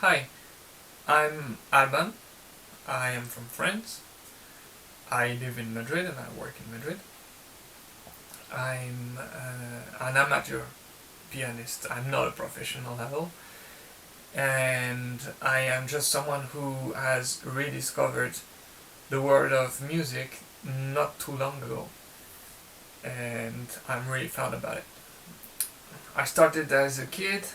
Hi, I'm Alban. I am from France. I live in Madrid and I work in Madrid. I'm an amateur pianist. I'm not a professional level. And I am just someone who has rediscovered the world of music not too long ago. And I'm really proud about it. I started as a kid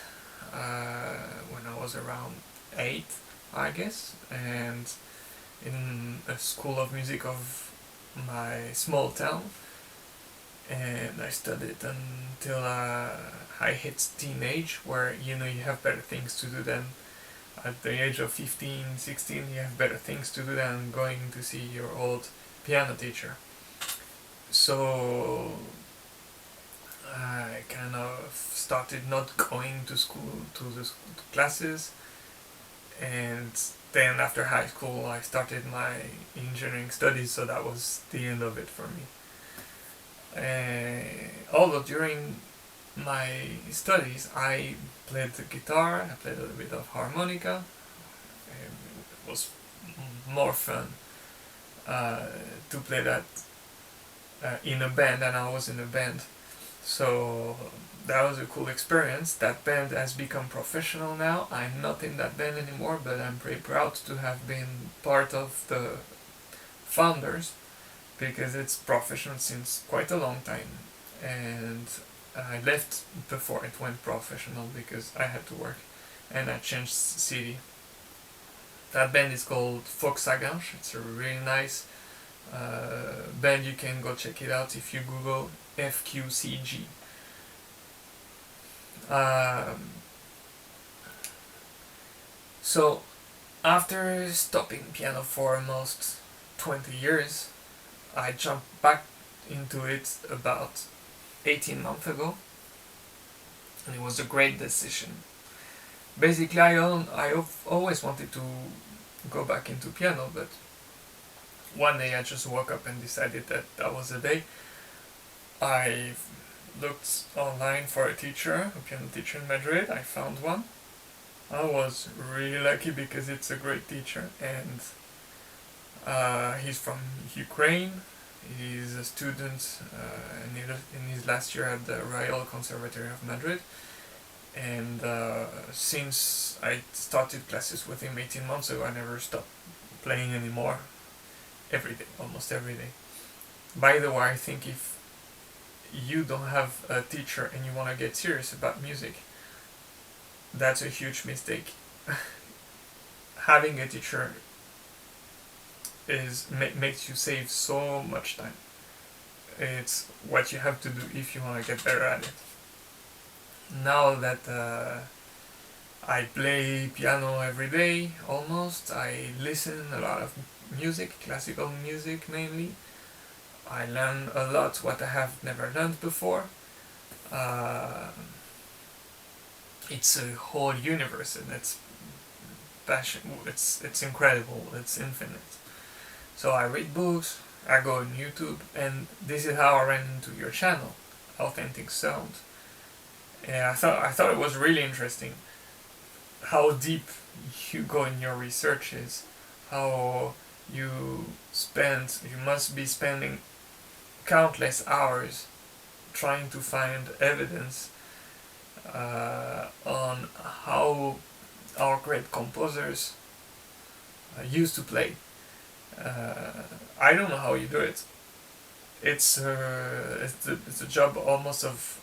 when I was around 8, I guess, and in a school of music of my small town, and I studied until I hit teenage, where you have better things to do than at the age of 15, 16. You have better things to do than going to see your old piano teacher. So I kind of started not going to school, to the classes, and then after high school I started my engineering studies, so that was the end of it for me. Although during my studies I played the guitar, I played a little bit of harmonica, and it was more fun to play that in a band than I was in a band. So that was a cool experience. That band has become professional now. I'm not in that band anymore, but I'm pretty proud to have been part of the founders, because it's professional since quite a long time. And I left before it went professional because I had to work and I changed city. That band is called Foxaganche. It's a really nice band. You can go check it out if you Google FQCG. So after stopping piano for almost 20 years, I jumped back into it about 18 months ago, and it was a great decision. Basically, I've always wanted to go back into piano, but one day I just woke up and decided that that was the day. I looked online for a teacher, a piano teacher in Madrid. I found one. I was really lucky because it's a great teacher, and he's from Ukraine. He's a student in his last year at the Royal Conservatory of Madrid, and since I started classes with him 18 months ago, I never stopped playing anymore. Every day, almost every day. By the way, I think if you don't have a teacher and you want to get serious about music, that's a huge mistake. Having a teacher makes you save so much time. It's what you have to do if you want to get better at it. Now that I play piano every day, almost, I listen a lot of music, classical music mainly. I learn a lot what I have never learned before. It's a whole universe, and it's passion. It's incredible. It's infinite. So I read books, I go on YouTube, and this is how I ran into your channel, Authentic Sound. And I thought it was really interesting how deep you go in your researches, how you must be spending countless hours trying to find evidence on how our great composers used to play. I don't know how you do it. It's a job almost of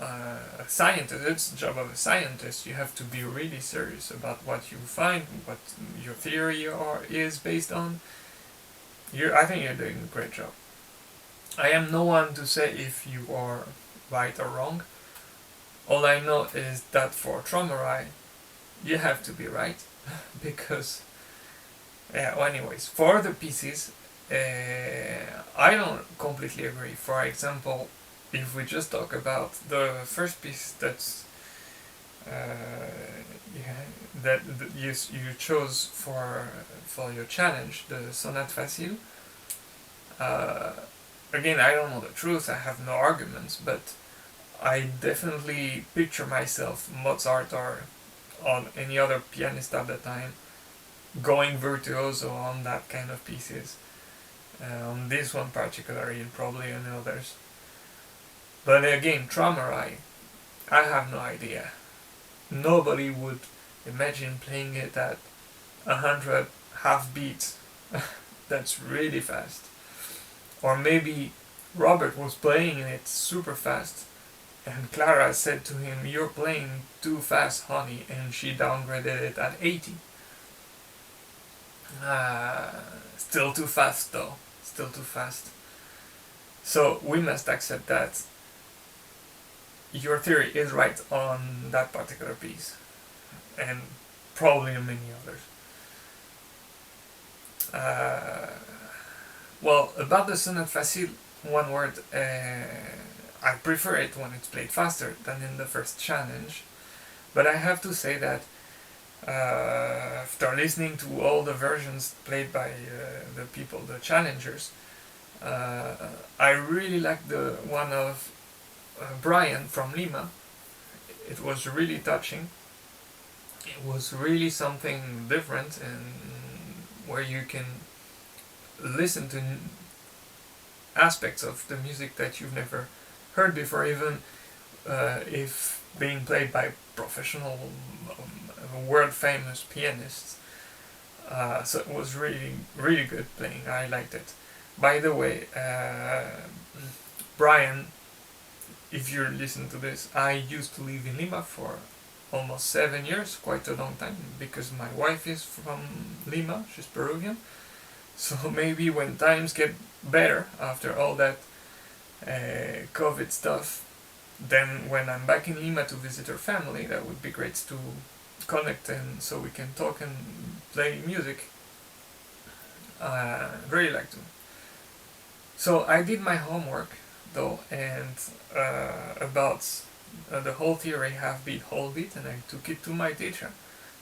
a scientist. It's the job of a scientist. You have to be really serious about what you find, what your theory is based on. I think you're doing a great job. I am no one to say if you are right or wrong. All I know is that for Traumerei, you have to be right, because anyways, for the pieces, I don't completely agree. For example, if we just talk about the first piece that you chose for your challenge, the Sonate Facile. Again, I don't know the truth. I have no arguments, but I definitely picture myself Mozart or on any other pianist at the time going virtuoso on that kind of pieces. On this one particularly, and probably on others. But again, Traumerei, I have no idea. Nobody would imagine playing it at 100 half beats. That's really fast. Or maybe Robert was playing it super fast, and Clara said to him, "You're playing too fast, honey," and she downgraded it at 80. Still too fast though. Still too fast. So we must accept that your theory is right on that particular piece, and probably on many others. Well, about the sonate facile, one word. I prefer it when it's played faster than in the first challenge, but I have to say that after listening to all the versions played by the people, the challengers, I really like the one of Brian from Lima. It was really touching. It was really something different, and where you can listen to aspects of the music that you've never heard before, even if being played by professional, world famous pianists. So it was really, really good playing. I liked it. By the way, Brian, if you listen to this, I used to live in Lima for almost 7 years, quite a long time, because my wife is from Lima, she's Peruvian. So maybe when times get better after all that COVID stuff, then when I'm back in Lima to visit her family, that would be great to connect, and so we can talk and play music. Really like to. So I did my homework though, and about the whole theory, half beat, whole beat, and I took it to my teacher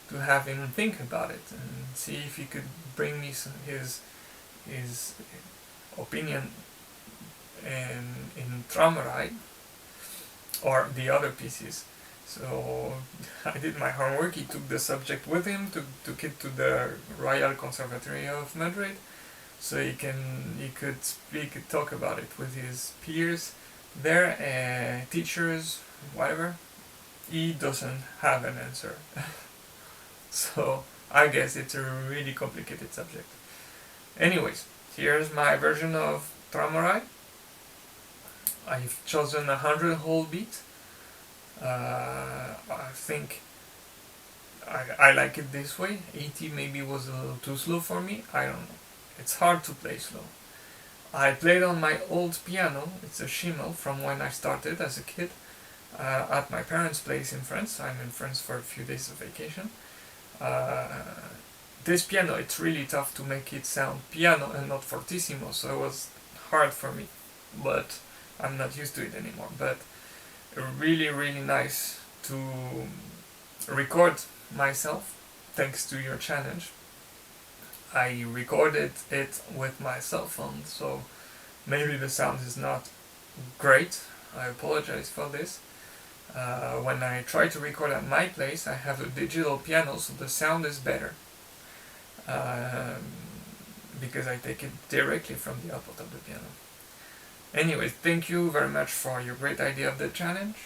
to have him think about it and see if he could bring me his opinion in Traumerei or the other pieces. So I did my homework. He took the subject with him, took it to the Royal Conservatory of Madrid, so he could talk about it with his peers there, teachers, whatever. He doesn't have an answer. So I guess it's a really complicated subject. Anyways, here's my version of Traumerei. I've chosen 100 whole beat. I think I like it this way. 80 maybe was a little too slow for me. I don't know. It's hard to play slow. I played on my old piano. It's a Schimmel from when I started as a kid at my parents' place in France. I'm in France for a few days of vacation. This piano, it's really tough to make it sound piano and not fortissimo, so it was hard for me, but I'm not used to it anymore. But really, really nice to record myself, thanks to your challenge. I recorded it with my cell phone, so maybe the sound is not great. I apologize for this. When I try to record at my place, I have a digital piano, so the sound is better. Because I take it directly from the output of the piano. Anyway, thank you very much for your great idea of the challenge.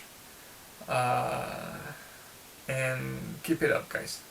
And keep it up, guys.